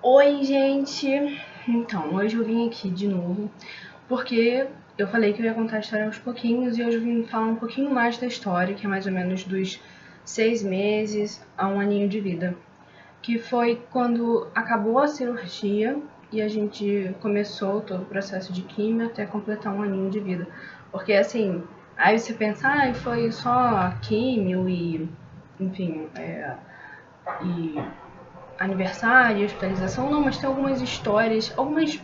Oi, gente! Então, hoje eu vim aqui de novo porque eu falei que eu ia contar a história aos pouquinhos e hoje eu vim falar um pouquinho mais da história, que é mais ou menos dos 6 meses a um aninho de vida, que foi quando acabou a cirurgia e a gente começou todo o processo de quimio até completar um aninho de vida. Porque assim, aí você pensa, foi só quimio e, enfim, e aniversário, hospitalização, não, mas tem algumas histórias, algumas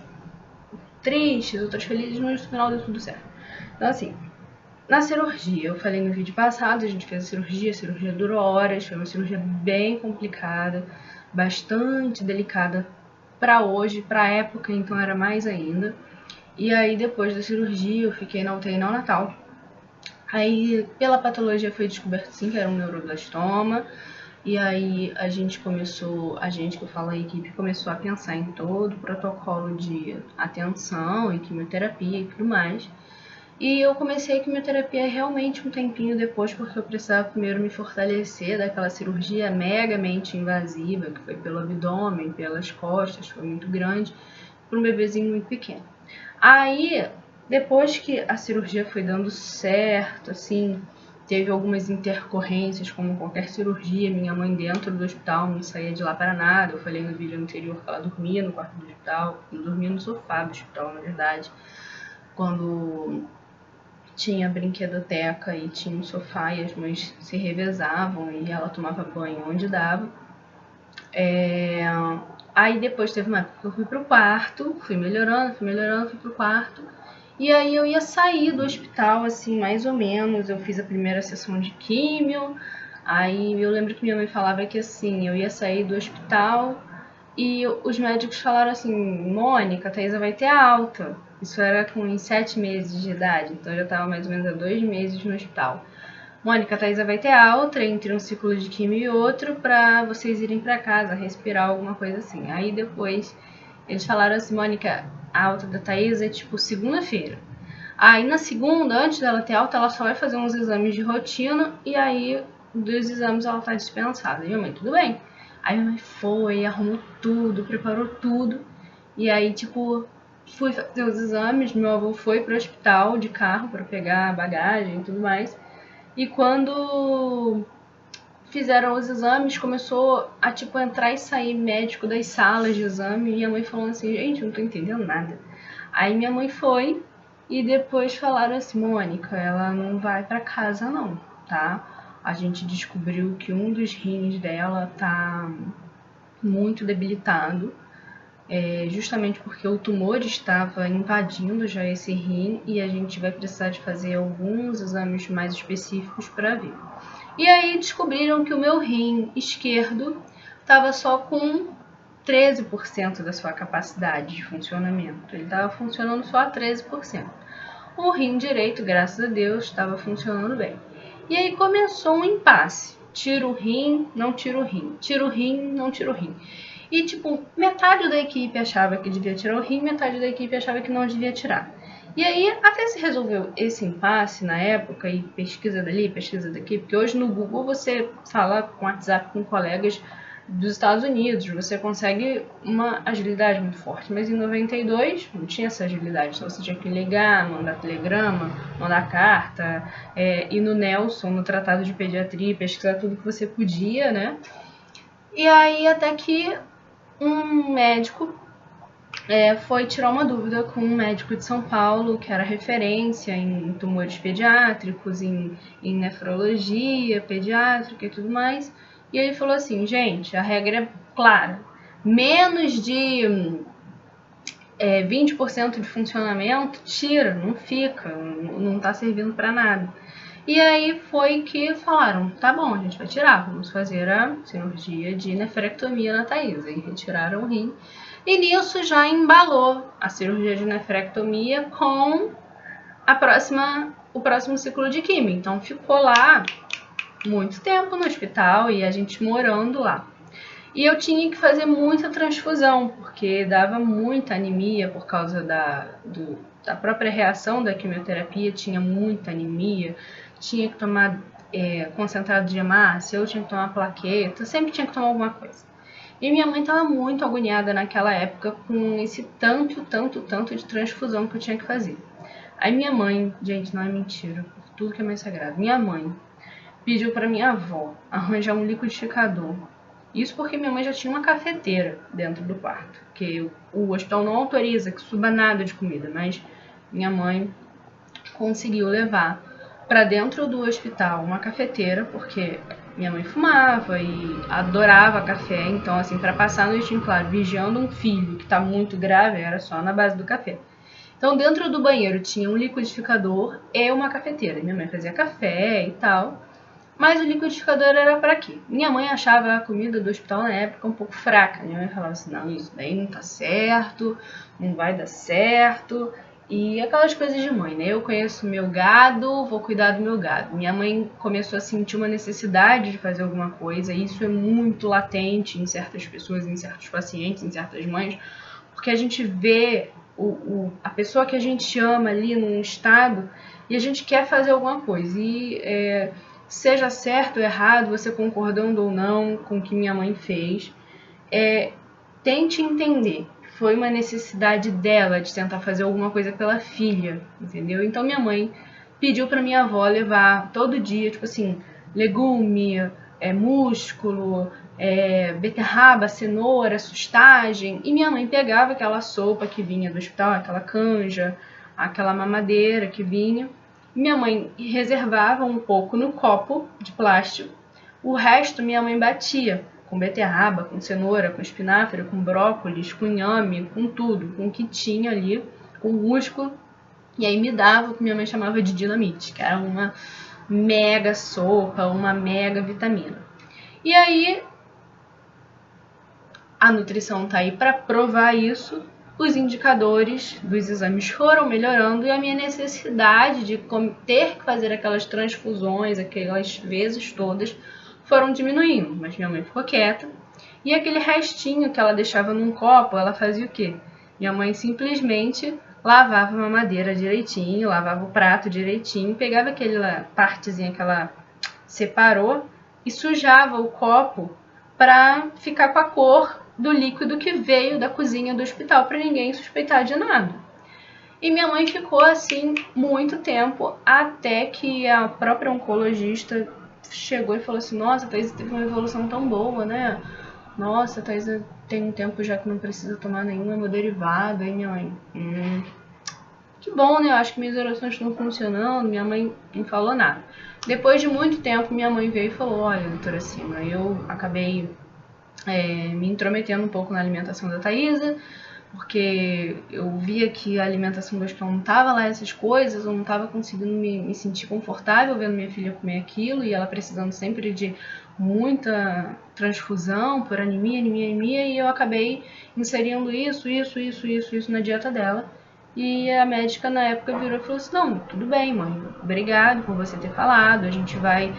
tristes, outras felizes, mas no final deu tudo certo. Então, assim, na cirurgia, eu falei no vídeo passado, a gente fez a cirurgia durou horas, foi uma cirurgia bem complicada, bastante delicada para hoje, para a época, então era mais ainda. E aí, depois da cirurgia, eu fiquei na UTI neonatal. Aí, pela patologia, foi descoberto sim que era um neuroblastoma. E aí a gente que eu falo a equipe, começou a pensar em todo o protocolo de atenção e quimioterapia e tudo mais. E eu comecei a quimioterapia realmente um tempinho depois, porque eu precisava primeiro me fortalecer daquela cirurgia megamente invasiva, que foi pelo abdômen, pelas costas, foi muito grande, para um bebezinho muito pequeno. Aí, depois que a cirurgia foi dando certo, assim, teve algumas intercorrências, como qualquer cirurgia, minha mãe dentro do hospital não saía de lá para nada. Eu falei no vídeo anterior que ela dormia no quarto do hospital, não dormia no sofá do hospital, na verdade. Quando tinha brinquedoteca e tinha um sofá e as mães se revezavam e ela tomava banho onde dava. Aí depois teve uma época que eu fui pro quarto, fui melhorando, fui pro quarto. E aí eu ia sair do hospital, assim, mais ou menos. Eu fiz a primeira sessão de químio. Aí eu lembro que minha mãe falava que assim, eu ia sair do hospital e os médicos falaram assim, Mônica, a Thaisa vai ter alta. Isso era com 7 meses de idade, então eu já estava mais ou menos há 2 meses no hospital. Mônica, a Thaisa vai ter alta entre um ciclo de quimio e outro pra vocês irem pra casa, respirar, alguma coisa assim. Aí depois eles falaram assim, Mônica, a alta da Thaisa é tipo segunda-feira. Aí na segunda, antes dela ter alta, ela só vai fazer uns exames de rotina e aí dos exames ela tá dispensada. E minha mãe, tudo bem. Aí minha mãe foi, arrumou tudo, preparou tudo. E aí, tipo, fui fazer os exames, meu avô foi pro hospital de carro pra pegar a bagagem e tudo mais. E quando fizeram os exames, começou a tipo entrar e sair médico das salas de exame, e minha mãe falando assim, gente, não tô entendendo nada. Aí minha mãe foi e depois falaram assim, Mônica, ela não vai pra casa não, tá? A gente descobriu que um dos rins dela tá muito debilitado, justamente porque o tumor estava invadindo já esse rim e a gente vai precisar de fazer alguns exames mais específicos para ver. E aí descobriram que o meu rim esquerdo estava só com 13% da sua capacidade de funcionamento. Ele estava funcionando só a 13%. O rim direito, graças a Deus, estava funcionando bem. E aí começou um impasse. Tira o rim, não tira o rim. Tira o rim, não tira o rim. E, tipo, metade da equipe achava que devia tirar o rim, metade da equipe achava que não devia tirar. E aí, até se resolveu esse impasse na época, e pesquisa dali, pesquisa daqui, porque hoje no Google você fala com WhatsApp com colegas dos Estados Unidos, você consegue uma agilidade muito forte, mas em 92 não tinha essa agilidade, então você tinha que ligar, mandar telegrama, mandar carta, ir no Nelson, no Tratado de Pediatria, pesquisar tudo que você podia, né? E aí até que um médico foi tirar uma dúvida com um médico de São Paulo, que era referência em tumores pediátricos, em nefrologia pediátrica e tudo mais. E ele falou assim, gente, a regra é clara, menos de 20% de funcionamento, tira, não fica, não tá servindo para nada. E aí foi que falaram, tá bom, a gente vai tirar, vamos fazer a cirurgia de nefrectomia na Thaisa. E retiraram o rim. E nisso já embalou a cirurgia de nefrectomia com o próximo ciclo de quimio. Então ficou lá muito tempo no hospital e a gente morando lá. E eu tinha que fazer muita transfusão, porque dava muita anemia por causa da própria reação da quimioterapia, tinha muita anemia, tinha que tomar concentrado de hemácia, eu tinha que tomar plaqueta, sempre tinha que tomar alguma coisa. E minha mãe estava muito agoniada naquela época com esse tanto de transfusão que eu tinha que fazer. Aí minha mãe, gente, não é mentira, por tudo que é mais sagrado, minha mãe pediu para minha avó arranjar um liquidificador. Isso porque minha mãe já tinha uma cafeteira dentro do quarto, que o hospital não autoriza que suba nada de comida, mas minha mãe conseguiu levar para dentro do hospital uma cafeteira, porque minha mãe fumava e adorava café, então assim, para passar a noite em claro, vigiando um filho que está muito grave, era só na base do café. Então dentro do banheiro tinha um liquidificador e uma cafeteira. Minha mãe fazia café e tal, mas o liquidificador era para quê? Minha mãe achava a comida do hospital na época um pouco fraca. Minha mãe falava assim, não, isso daí não tá certo, não vai dar certo. E aquelas coisas de mãe, né? Eu conheço meu gado, vou cuidar do meu gado. Minha mãe começou a sentir uma necessidade de fazer alguma coisa, e isso é muito latente em certas pessoas, em certos pacientes, em certas mães, porque a gente vê a pessoa que a gente ama ali num estado e a gente quer fazer alguma coisa. E seja certo ou errado, você concordando ou não com o que minha mãe fez, tente entender. Foi uma necessidade dela de tentar fazer alguma coisa pela filha, entendeu? Então minha mãe pediu para minha avó levar todo dia, tipo assim, legume, músculo, beterraba, cenoura, sustagem. E minha mãe pegava aquela sopa que vinha do hospital, aquela canja, aquela mamadeira que vinha. Minha mãe reservava um pouco no copo de plástico. O resto minha mãe batia com beterraba, com cenoura, com espinafre, com brócolis, com inhame, com tudo, com o que tinha ali, com músculo. E aí me dava o que minha mãe chamava de dinamite, que era uma mega sopa, uma mega vitamina. E aí a nutrição tá aí para provar isso. Os indicadores dos exames foram melhorando e a minha necessidade de ter que fazer aquelas transfusões, aquelas vezes todas, foram diminuindo. Mas minha mãe ficou quieta. E aquele restinho que ela deixava num copo, ela fazia o quê? Minha mãe simplesmente lavava a mamadeira direitinho, lavava o prato direitinho, pegava aquela partezinha que ela separou e sujava o copo para ficar com a cor do líquido que veio da cozinha do hospital, para ninguém suspeitar de nada. E minha mãe ficou assim muito tempo, até que a própria oncologista chegou e falou assim, nossa, Thaís teve uma evolução tão boa, né? Nossa, Thaís tem um tempo já que não precisa tomar nenhum hemoderivado. Aí minha mãe, que bom, né? Eu acho que minhas orações estão funcionando. Minha mãe não falou nada. Depois de muito tempo, minha mãe veio e falou, olha, doutora Sima, eu acabei me intrometendo um pouco na alimentação da Thaísa, porque eu via que a alimentação do hospital não estava lá essas coisas, eu não estava conseguindo me sentir confortável vendo minha filha comer aquilo, e ela precisando sempre de muita transfusão por anemia, e eu acabei inserindo isso na dieta dela. E a médica na época virou e falou assim, não, tudo bem, mãe, obrigado por você ter falado, a gente vai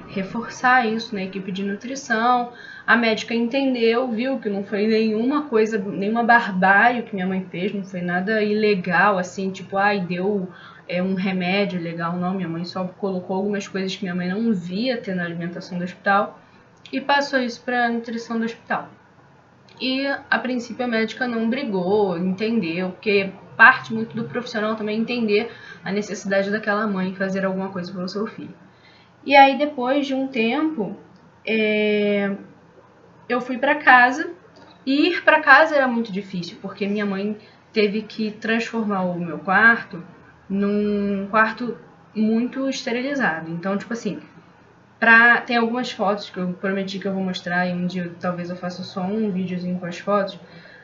reforçar isso na equipe de nutrição. A médica entendeu, viu que não foi nenhuma coisa, nenhuma barbárie que minha mãe fez, não foi nada ilegal, assim, tipo, deu um remédio ilegal, não. Minha mãe só colocou algumas coisas que minha mãe não via ter na alimentação do hospital e passou isso para a nutrição do hospital. E, a princípio, a médica não brigou, entendeu, porque parte muito do profissional também entender a necessidade daquela mãe fazer alguma coisa pelo seu filho. E aí, depois de um tempo, eu fui para casa, e ir para casa era muito difícil, porque minha mãe teve que transformar o meu quarto num quarto muito esterilizado. Então, tipo assim, tem algumas fotos que eu prometi que eu vou mostrar, e um dia talvez eu faça só um videozinho com as fotos.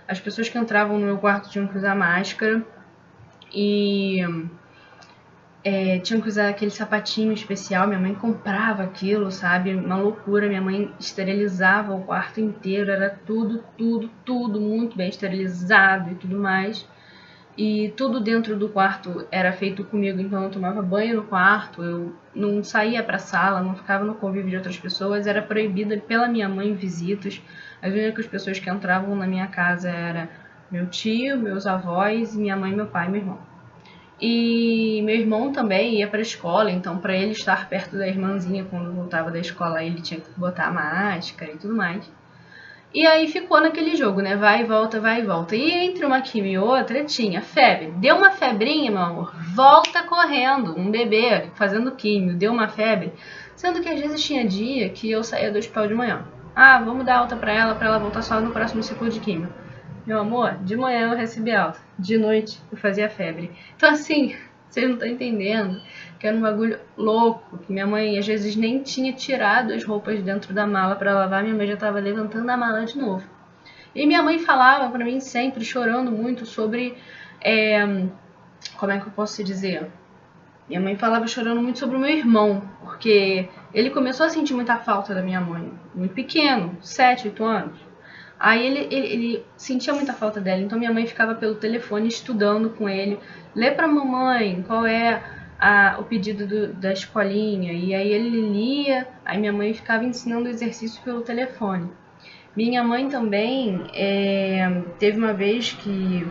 As pessoas que entravam no meu quarto tinham que usar máscara e tinham que usar aquele sapatinho especial. Minha mãe comprava aquilo, sabe? Uma loucura. Minha mãe esterilizava o quarto inteiro, era tudo muito bem esterilizado e tudo mais. E tudo dentro do quarto era feito comigo, então eu tomava banho no quarto, eu não saía para a sala, não ficava no convívio de outras pessoas, era proibida pela minha mãe visitas. As únicas pessoas que entravam na minha casa era meu tio, meus avós, minha mãe, meu pai e meu irmão. E meu irmão também ia para a escola, então para ele estar perto da irmãzinha quando voltava da escola, ele tinha que botar a máscara e tudo mais. E aí ficou naquele jogo, né? Vai e volta, vai e volta. E entre uma quimio e outra tinha febre. Deu uma febrinha, meu amor, volta correndo. Um bebê fazendo quimio, deu uma febre. Sendo que às vezes tinha dia que eu saía do hospital de manhã. Ah, vamos dar alta pra ela voltar só no próximo ciclo de quimio. Meu amor, de manhã eu recebi alta. De noite eu fazia febre. Então assim, vocês não estão entendendo que era um bagulho louco, que minha mãe às vezes nem tinha tirado as roupas dentro da mala para lavar, minha mãe já estava levantando a mala de novo. E minha mãe falava para mim sempre, chorando muito, sobre como é que eu posso dizer? Minha mãe falava chorando muito sobre o meu irmão, porque ele começou a sentir muita falta da minha mãe, muito pequeno, 7, 8 anos. Aí ele sentia muita falta dela, então minha mãe ficava pelo telefone estudando com ele. Lê pra mamãe qual é o pedido da escolinha. E aí ele lia, aí minha mãe ficava ensinando exercício pelo telefone. Minha mãe também teve uma vez que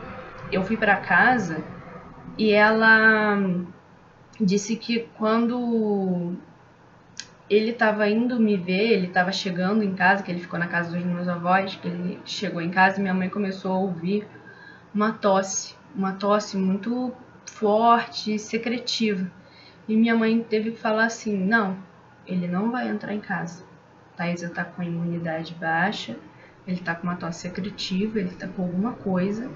eu fui pra casa e ela disse que quando ele estava indo me ver, ele estava chegando em casa, que ele ficou na casa dos meus avós, que ele chegou em casa e minha mãe começou a ouvir uma tosse muito forte, secretiva. E minha mãe teve que falar assim, não, ele não vai entrar em casa. Thaís está com a imunidade baixa, ele está com uma tosse secretiva, ele está com alguma coisa,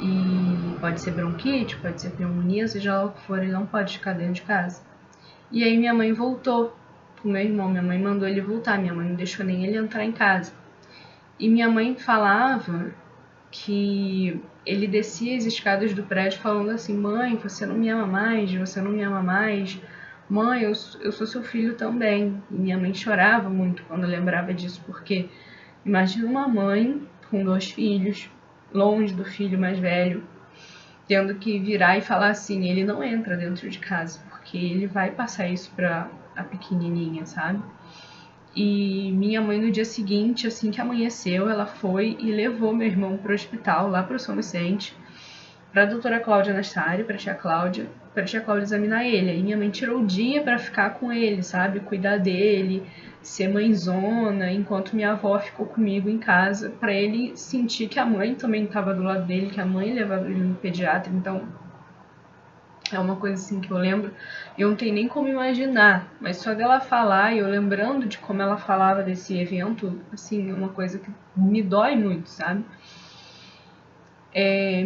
e pode ser bronquite, pode ser pneumonia, seja lá o que for, ele não pode ficar dentro de casa. E aí minha mãe voltou com meu irmão, minha mãe mandou ele voltar, minha mãe não deixou nem ele entrar em casa. E minha mãe falava que ele descia as escadas do prédio falando assim, mãe, você não me ama mais, você não me ama mais, mãe, eu sou seu filho também. E minha mãe chorava muito quando lembrava disso, porque imagina uma mãe com 2 filhos, longe do filho mais velho, tendo que virar e falar assim, ele não entra dentro de casa, porque ele vai passar isso pra a pequenininha, sabe? E minha mãe no dia seguinte, assim que amanheceu, ela foi e levou meu irmão pro hospital, lá pro São Vicente, pra doutora Cláudia Anastário, pra tia Cláudia examinar ele. Aí minha mãe tirou o dia pra ficar com ele, sabe? Cuidar dele, ser mãezona, enquanto minha avó ficou comigo em casa, pra ele sentir que a mãe também estava do lado dele, que a mãe levava ele no pediatra. Então é uma coisa assim que eu lembro, eu não tenho nem como imaginar, mas só dela falar e eu lembrando de como ela falava desse evento, assim, é uma coisa que me dói muito, sabe?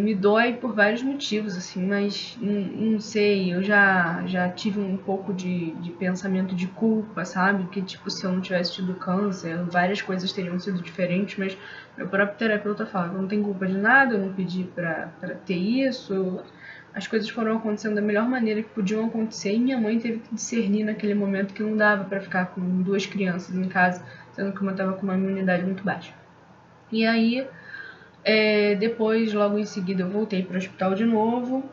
Me dói por vários motivos, assim, mas não sei, eu já tive um pouco de pensamento de culpa, sabe? Que, tipo, se eu não tivesse tido câncer, várias coisas teriam sido diferentes, mas meu próprio terapeuta fala que eu não tenho culpa de nada, eu não pedi pra ter isso, as coisas foram acontecendo da melhor maneira que podiam acontecer e minha mãe teve que discernir naquele momento que não dava pra ficar com 2 crianças em casa, sendo que uma estava com uma imunidade muito baixa. E aí, depois, logo em seguida, eu voltei para o hospital de novo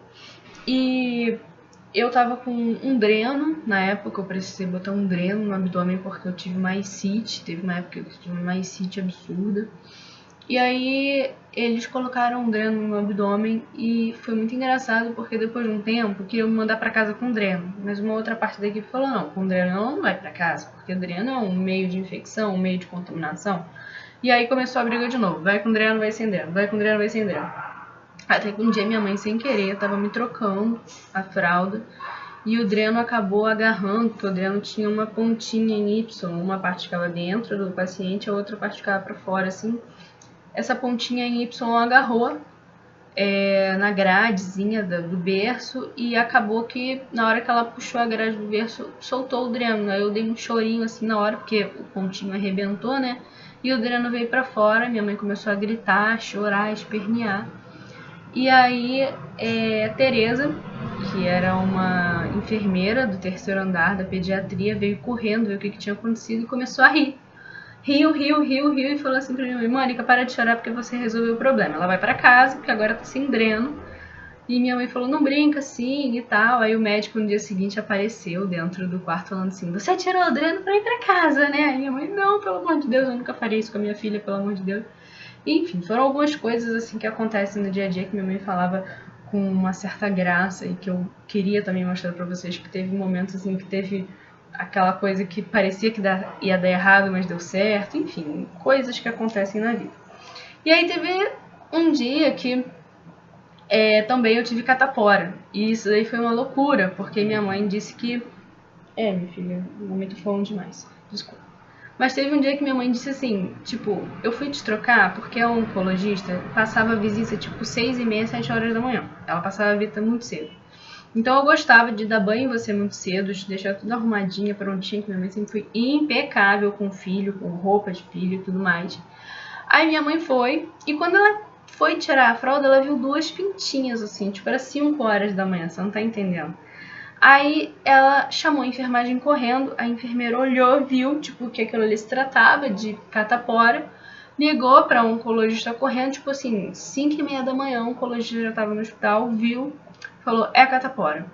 e eu tava com um dreno, na época eu precisei botar um dreno no abdômen porque eu tive uma ascite, teve uma época que eu tive uma ascite absurda. E aí eles colocaram um dreno no meu abdômen e foi muito engraçado porque depois de um tempo queriam me mandar para casa com dreno, mas uma outra parte da equipe falou, não, com dreno ela não vai para casa, porque dreno é um meio de infecção, um meio de contaminação. E aí começou a briga de novo, vai com dreno, vai sem dreno, vai com dreno, vai sem dreno. Até que um dia minha mãe, sem querer, tava me trocando a fralda e o dreno acabou agarrando, porque o dreno tinha uma pontinha em Y, uma parte ficava dentro do paciente, a outra parte ficava para fora, assim. Essa pontinha em Y agarrou na gradezinha do berço e acabou que na hora que ela puxou a grade do berço, soltou o dreno. Aí eu dei um chorinho assim na hora, porque o pontinho arrebentou, né? E o dreno veio pra fora, minha mãe começou a gritar, chorar, espernear. E aí a Tereza, que era uma enfermeira do 3º andar da pediatria, veio correndo, ver o que tinha acontecido e começou a rir. Riu e falou assim pra minha mãe, Mônica, para de chorar porque você resolveu o problema. Ela vai pra casa, porque agora tá sem dreno. E minha mãe falou, não brinca assim e tal. Aí o médico no dia seguinte apareceu dentro do quarto falando assim, você tirou o dreno pra ir pra casa, né? Aí minha mãe, não, pelo amor de Deus, eu nunca faria isso com a minha filha, pelo amor de Deus. E, enfim, foram algumas coisas assim que acontecem no dia a dia que minha mãe falava com uma certa graça e que eu queria também mostrar pra vocês que teve momentos assim que teve aquela coisa que parecia que ia dar errado, mas deu certo, enfim, coisas que acontecem na vida. E aí teve um dia que também eu tive catapora, e isso daí foi uma loucura, porque minha mãe disse que... minha filha, no momento falando demais, desculpa. Mas teve um dia que minha mãe disse assim, tipo, eu fui te trocar porque a oncologista passava a visita tipo 6h30, 7 horas da manhã. Ela passava a visita muito cedo. Então eu gostava de dar banho em você muito cedo, de deixar tudo arrumadinha, prontinha, que minha mãe sempre foi impecável com o filho, com roupa de filho e tudo mais. Aí minha mãe foi, e quando ela foi tirar a fralda, ela viu 2 pintinhas assim, tipo, era 5 horas da manhã, você não tá entendendo. Aí ela chamou a enfermagem correndo, a enfermeira olhou, viu tipo, que aquilo ali se tratava de catapora, ligou para um oncologista correndo, tipo assim, 5h30 da manhã, o oncologista já estava no hospital, viu, falou, é catapora.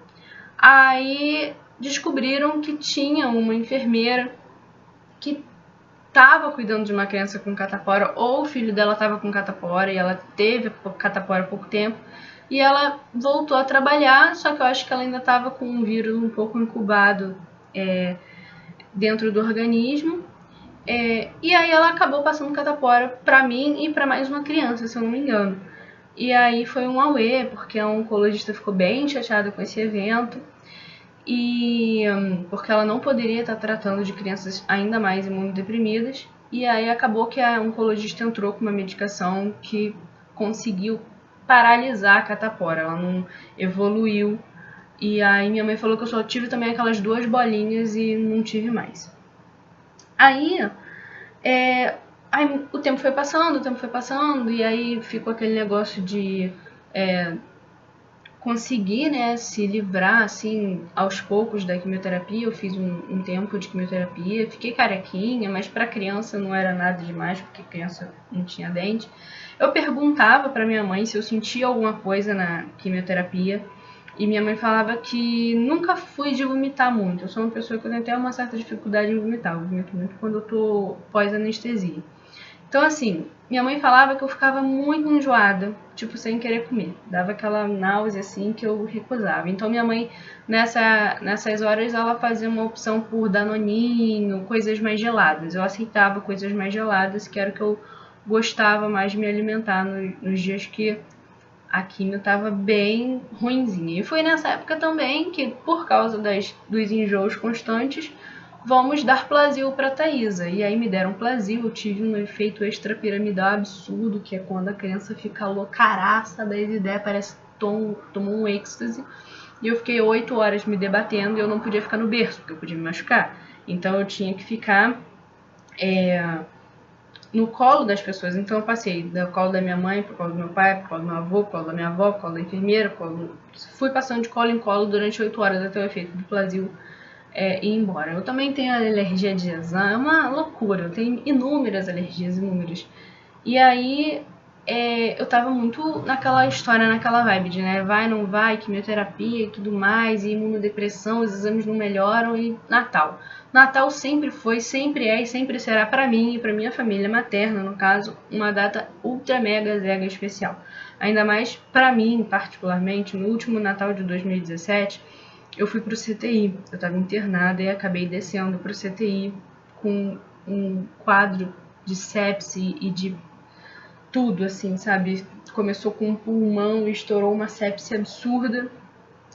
Aí descobriram que tinha uma enfermeira que estava cuidando de uma criança com catapora, ou o filho dela estava com catapora, e ela teve catapora há pouco tempo, e ela voltou a trabalhar, só que eu acho que ela ainda estava com um vírus um pouco incubado dentro do organismo. E aí ela acabou passando catapora para mim e para mais uma criança, se eu não me engano. E aí foi um auê, porque a oncologista ficou bem chateada com esse evento. E porque ela não poderia estar tratando de crianças ainda mais imunodeprimidas. E aí acabou que a oncologista entrou com uma medicação que conseguiu paralisar a catapora, ela não evoluiu. E aí minha mãe falou que eu só tive também aquelas 2 bolinhas e não tive mais. Aí o tempo foi passando, e aí ficou aquele negócio de conseguir, né, se livrar, assim, aos poucos da quimioterapia. Eu fiz um tempo de quimioterapia, fiquei carequinha, mas para criança não era nada demais, porque criança não tinha dente. Eu perguntava para minha mãe se eu sentia alguma coisa na quimioterapia, e minha mãe falava que nunca fui de vomitar muito. Eu sou uma pessoa que eu tenho até uma certa dificuldade em vomitar, eu vomito muito quando eu tô pós-anestesia. Então, assim, minha mãe falava que eu ficava muito enjoada, tipo, sem querer comer. Dava aquela náusea, assim, que eu recusava. Então, minha mãe, nessas horas, ela fazia uma opção por danoninho, coisas mais geladas. Eu aceitava coisas mais geladas, que era o que eu gostava mais de me alimentar nos dias que a quimio estava bem ruinzinha. E foi nessa época também que, por causa dos enjoos constantes, vamos dar Plasil para Thaisa. E aí me deram Plasil, eu tive um efeito extrapiramidal absurdo, que é quando a criança fica loucaraça das ideias, parece que tomou um êxtase. E eu fiquei 8 horas me debatendo e eu não podia ficar no berço, porque eu podia me machucar. Então eu tinha que ficar no colo das pessoas. Então eu passei do colo da minha mãe pro colo do meu pai, pro colo do meu avô, pro colo da minha avó, pro colo da enfermeira, fui passando de colo em colo durante 8 horas até o efeito do Plasil ir embora. Eu também tenho alergia de exame, é uma loucura, eu tenho inúmeras alergias, inúmeras. E aí eu tava muito naquela história, naquela vibe de, né, vai, não vai, quimioterapia e tudo mais, e imunodepressão, os exames não melhoram, e Natal. Natal sempre foi, sempre é e sempre será para mim e para minha família materna, no caso, uma data ultra mega zega especial. Ainda mais para mim, particularmente, no último Natal de 2017, eu fui pro CTI. Eu estava internada e acabei descendo pro CTI com um quadro de sepse e de tudo, assim, sabe? Começou com um pulmão e estourou uma sepse absurda.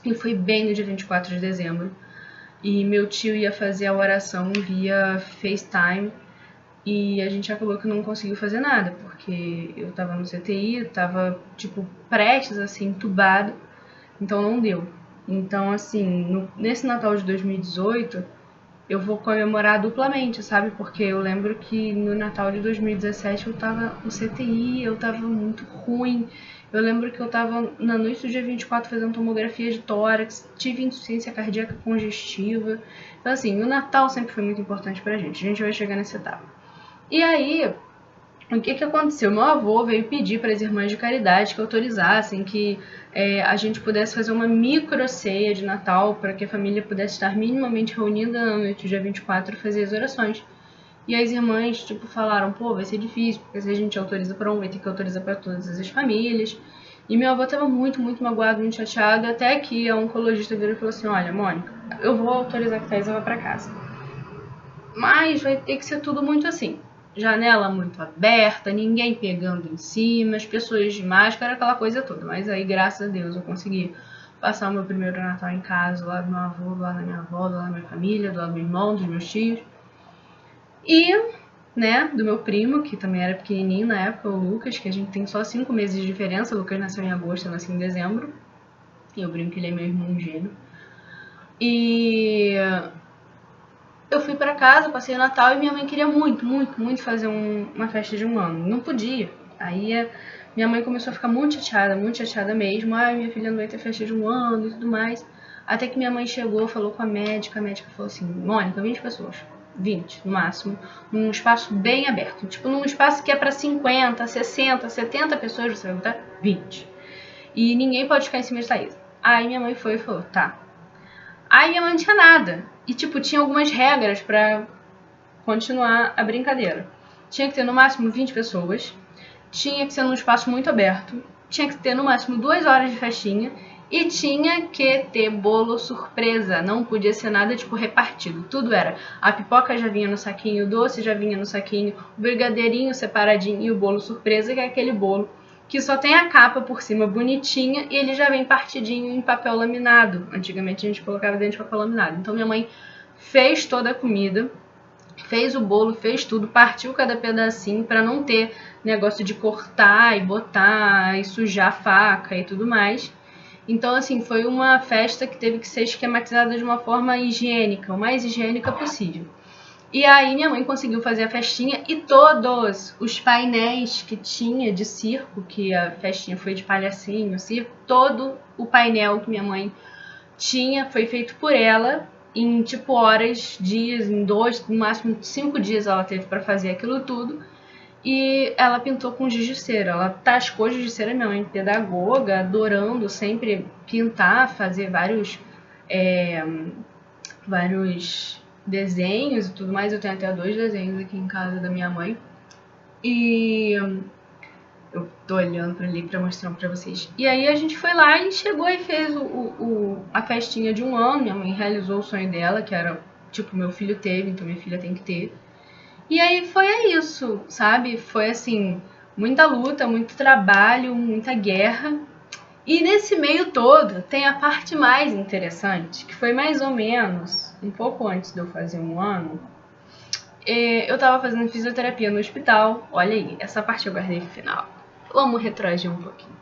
E foi bem no dia 24 de dezembro. E meu tio ia fazer a oração via FaceTime. E a gente acabou que não conseguiu fazer nada, porque eu tava no CTI, eu tava, tipo, prestes, assim, entubado. Então não deu. Então, assim, nesse Natal de 2018, eu vou comemorar duplamente, sabe? Porque eu lembro que no Natal de 2017 eu tava no CTI, eu tava muito ruim. Eu lembro que eu tava na noite do dia 24 fazendo tomografia de tórax, tive insuficiência cardíaca congestiva. Então, assim, o Natal sempre foi muito importante pra gente. A gente vai chegar nessa etapa. E aí, o que aconteceu? Meu avô veio pedir para as irmãs de caridade que autorizassem que a gente pudesse fazer uma micro ceia de Natal para que a família pudesse estar minimamente reunida na noite do dia 24 e fazer as orações. E as irmãs, tipo, falaram, pô, vai ser difícil, porque se a gente autoriza para um, vai ter que autorizar para todas as famílias. E meu avô estava muito, muito magoado, muito chateado, até que a oncologista virou e falou assim, olha, Mônica, eu vou autorizar que a Thaisa vá para casa. Mas vai ter que ser tudo muito assim. Janela muito aberta, ninguém pegando em cima, as pessoas de máscara, aquela coisa toda. Mas aí, graças a Deus, eu consegui passar o meu primeiro Natal em casa, do lado do meu avô, do lado da minha avó, do lado da minha família, do lado do meu irmão, dos meus tios. E, né, do meu primo, que também era pequenininho na época, o Lucas, que a gente tem só 5 meses de diferença. O Lucas nasceu em agosto, eu nasci em dezembro. E eu brinco que ele é meu irmão gêmeo. E eu fui pra casa, passei o Natal e minha mãe queria muito, muito, muito fazer uma festa de 1 ano. Não podia. Aí minha mãe começou a ficar muito chateada mesmo. Ai, minha filha não vai ter festa de 1 ano e tudo mais. Até que minha mãe chegou, falou com a médica falou assim, Mônica, 20 pessoas. 20 no máximo, num espaço bem aberto. Tipo, num espaço que é pra 50, 60, 70 pessoas, você vai botar 20. E ninguém pode ficar em cima de Thaisa. Aí minha mãe foi e falou, tá. Aí minha mãe não tinha nada. E, tipo, tinha algumas regras pra continuar a brincadeira. Tinha que ter no máximo 20 pessoas. Tinha que ser num espaço muito aberto. Tinha que ter no máximo 2 horas de festinha. E tinha que ter bolo surpresa. Não podia ser nada, tipo, repartido. Tudo era. A pipoca já vinha no saquinho, o doce já vinha no saquinho, o brigadeirinho separadinho e o bolo surpresa, que é aquele bolo que só tem a capa por cima bonitinha e ele já vem partidinho em papel laminado. Antigamente a gente colocava dentro de papel laminado. Então minha mãe fez toda a comida, fez o bolo, fez tudo, partiu cada pedacinho para não ter negócio de cortar e botar e sujar a faca e tudo mais. Então, assim, foi uma festa que teve que ser esquematizada de uma forma higiênica, o mais higiênica possível. E aí minha mãe conseguiu fazer a festinha e todos os painéis que tinha de circo, que a festinha foi de palhacinho, circo, todo o painel que minha mãe tinha foi feito por ela em tipo horas, dias, em 2, no máximo 5 dias ela teve para fazer aquilo tudo. E ela pintou com giz de cera, ela tascou giz de cera, minha mãe pedagoga, adorando sempre pintar, fazer vários desenhos e tudo mais. Eu tenho até 2 desenhos aqui em casa da minha mãe. E eu tô olhando pra ali pra mostrar pra vocês. E aí a gente foi lá e chegou e fez a festinha de 1 ano. Minha mãe realizou o sonho dela, que era, tipo, meu filho teve, então minha filha tem que ter. E aí foi isso, sabe? Foi assim, muita luta, muito trabalho, muita guerra. E nesse meio todo tem a parte mais interessante, que foi mais ou menos um pouco antes de eu fazer 1 ano. Eu tava fazendo fisioterapia no hospital. Olha aí, essa parte eu guardei pro final. Vamos retroagir um pouquinho.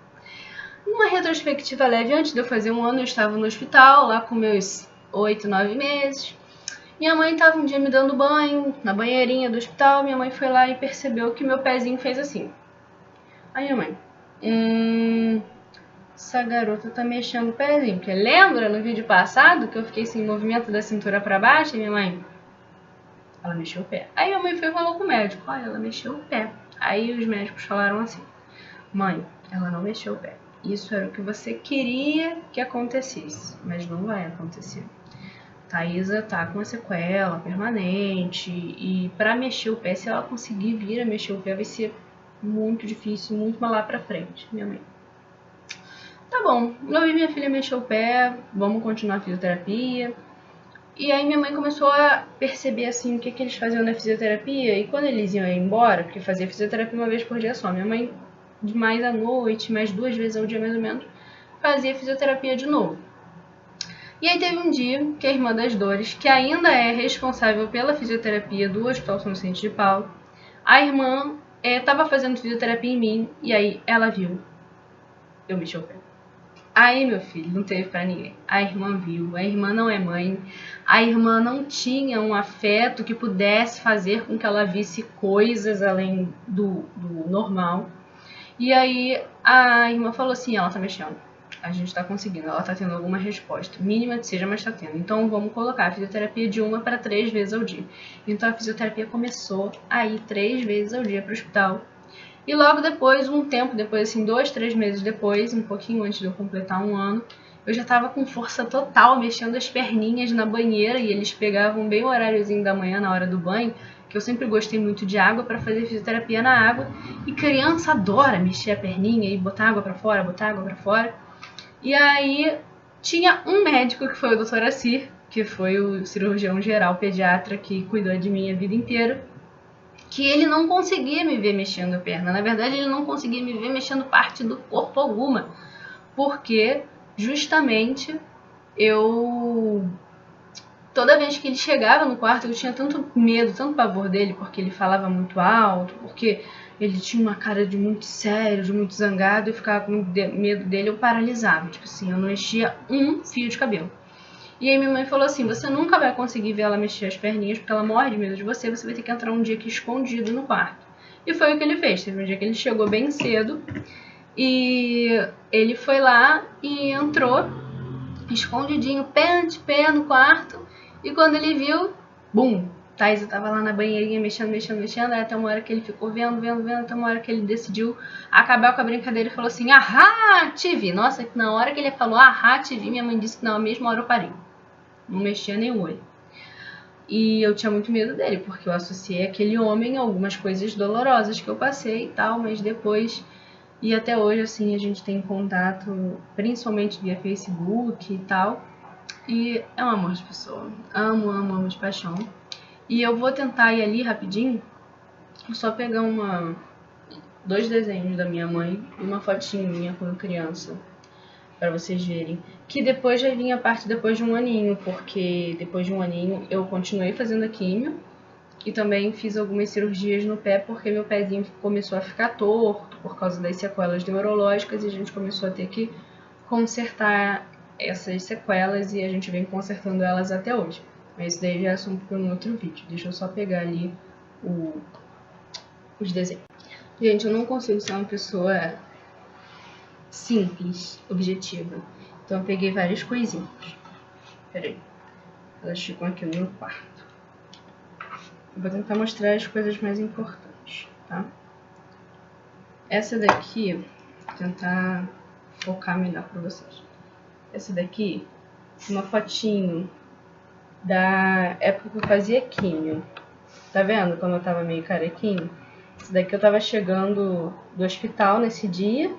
Numa retrospectiva leve, antes de eu fazer 1 ano, eu estava no hospital, lá com meus 8, 9 meses. Minha mãe estava um dia me dando banho na banheirinha do hospital. Minha mãe foi lá e percebeu que meu pezinho fez assim. Aí minha mãe, essa garota tá mexendo o pezinho. Porque lembra no vídeo passado que eu fiquei sem movimento da cintura pra baixo? E minha mãe, ela mexeu o pé. Aí minha mãe foi e falou com o médico, olha, ela mexeu o pé. Aí os médicos falaram assim, mãe, ela não mexeu o pé. Isso era o que você queria que acontecesse, mas não vai acontecer. Thaisa tá com uma sequela permanente e pra mexer o pé, se ela conseguir vir a mexer o pé, vai ser muito difícil, muito mais lá pra frente, minha mãe. Tá bom, eu vi minha filha mexer o pé, vamos continuar a fisioterapia. E aí minha mãe começou a perceber assim o que eles faziam na fisioterapia e quando eles iam embora, porque fazia fisioterapia 1 vez por dia só, minha mãe mais à noite, mais 2 vezes ao dia mais ou menos, fazia fisioterapia de novo. E aí teve um dia que a irmã das dores, que ainda é responsável pela fisioterapia do Hospital São Vicente de Paulo, a irmã estava fazendo fisioterapia em mim e aí ela viu eu mexi o pé. Aí, meu filho, não teve pra ninguém. A irmã viu, a irmã não é mãe, a irmã não tinha um afeto que pudesse fazer com que ela visse coisas além do normal. E aí a irmã falou assim, ela tá mexendo. A gente tá conseguindo, ela tá tendo alguma resposta, mínima que seja, mas tá tendo. Então vamos colocar a fisioterapia de 1 para 3 vezes ao dia. Então a fisioterapia começou a ir 3 vezes ao dia pro hospital. E logo depois, um tempo depois, assim, 2, 3 meses depois, um pouquinho antes de eu completar 1 ano, eu já tava com força total, mexendo as perninhas na banheira, e eles pegavam bem o horáriozinho da manhã, na hora do banho, que eu sempre gostei muito de água, para fazer fisioterapia na água, e criança adora mexer a perninha e botar água para fora, botar água para fora. E aí tinha um médico, que foi o Dr. Assir, que foi o cirurgião geral pediatra que cuidou de mim a vida inteira, que ele não conseguia me ver mexendo a perna. Na verdade, ele não conseguia me ver mexendo parte do corpo alguma, porque justamente toda vez que ele chegava no quarto, eu tinha tanto medo, tanto pavor dele, porque ele falava muito alto, porque ele tinha uma cara de muito sério, de muito zangado, eu ficava com medo dele, eu paralisava, tipo assim, eu não mexia um fio de cabelo. E aí minha mãe falou assim, você nunca vai conseguir ver ela mexer as perninhas, porque ela morre de medo de você vai ter que entrar um dia aqui escondido no quarto. E foi o que ele fez. Teve um dia que ele chegou bem cedo, e ele foi lá e entrou, escondidinho, pé ante pé no quarto, e quando ele viu, bum, Thaisa tava lá na banheirinha mexendo, aí até uma hora que ele ficou vendo, até uma hora que ele decidiu acabar com a brincadeira e falou assim, ahá, te vi. Nossa, na hora que ele falou, ahá, te vi, minha mãe disse que na mesma hora eu parei. Não mexia nem o olho. E eu tinha muito medo dele, porque eu associei aquele homem a algumas coisas dolorosas que eu passei e tal, mas depois, e até hoje, assim, a gente tem contato, principalmente via Facebook e tal, e é um amor de pessoa. Amo de paixão. E eu vou tentar ir ali rapidinho, só pegar dois desenhos da minha mãe e uma fotinha minha quando criança, para vocês verem. Que depois já vinha a parte depois de um aninho, porque depois de um aninho eu continuei fazendo a químio e também fiz algumas cirurgias no pé, porque meu pezinho começou a ficar torto por causa das sequelas neurológicas, e a gente começou a ter que consertar essas sequelas, e a gente vem consertando elas até hoje. Mas isso daí já é assunto para um outro vídeo. Deixa eu só pegar ali os desenhos. Gente, eu não consigo ser uma pessoa simples, objetiva. Então eu peguei várias coisinhas. Peraí. Elas ficam aqui no meu quarto. Eu vou tentar mostrar as coisas mais importantes, tá? Essa daqui, vou tentar focar melhor pra vocês. Essa daqui, uma fotinho da época que eu fazia químio. Tá vendo? Quando eu tava meio carequinho. Essa daqui eu tava chegando do hospital nesse dia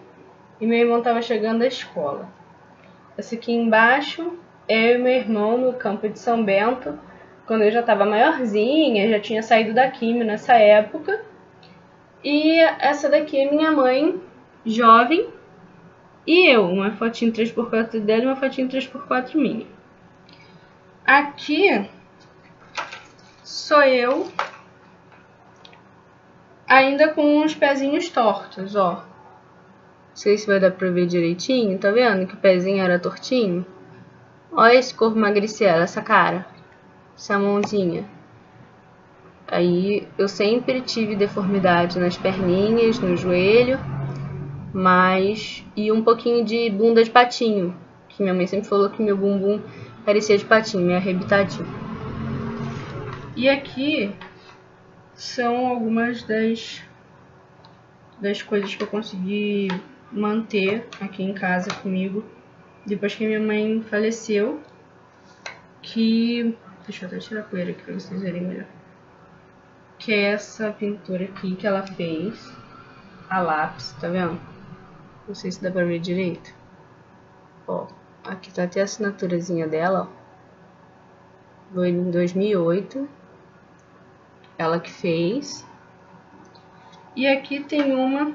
e meu irmão tava chegando da escola. Essa aqui embaixo, eu e meu irmão no campo de São Bento, quando eu já tava maiorzinha, já tinha saído da químio nessa época. E essa daqui é minha mãe, jovem, e eu, uma fotinho 3x4 dela e uma fotinho 3x4 minha. Aqui sou eu, ainda com uns pezinhos tortos, ó. Não sei se vai dar pra ver direitinho, tá vendo que o pezinho era tortinho? Olha esse corpo magricelo, essa cara, essa mãozinha. Aí eu sempre tive deformidade nas perninhas, no joelho, e um pouquinho de bunda de patinho, que minha mãe sempre falou que meu bumbum parecia de patinho, meio arrebitadinho. E aqui são algumas das coisas que eu consegui manter aqui em casa comigo depois que minha mãe faleceu, deixa eu até tirar a poeira aqui pra vocês verem melhor, que é essa pintura aqui que ela fez a lápis, tá vendo? Não sei se dá pra ver direito. Ó, aqui tá até a assinaturazinha dela, ó. Foi em 2008, ela que fez. E aqui tem uma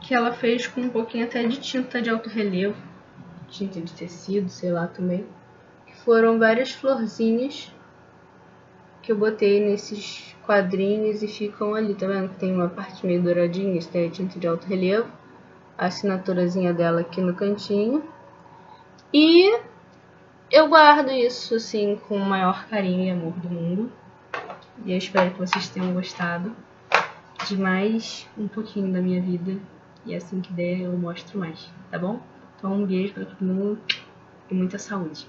que ela fez com um pouquinho até de tinta de alto relevo, tinta de tecido, sei lá também. Que foram várias florzinhas que eu botei nesses quadrinhos e ficam ali, tá vendo? Tem uma parte meio douradinha, isso daí é tinta de alto relevo. A assinaturazinha dela aqui no cantinho. E eu guardo isso, assim, com o maior carinho e amor do mundo. E eu espero que vocês tenham gostado de mais um pouquinho da minha vida. E assim que der, eu mostro mais, tá bom? Então, um beijo pra todo mundo e muita saúde.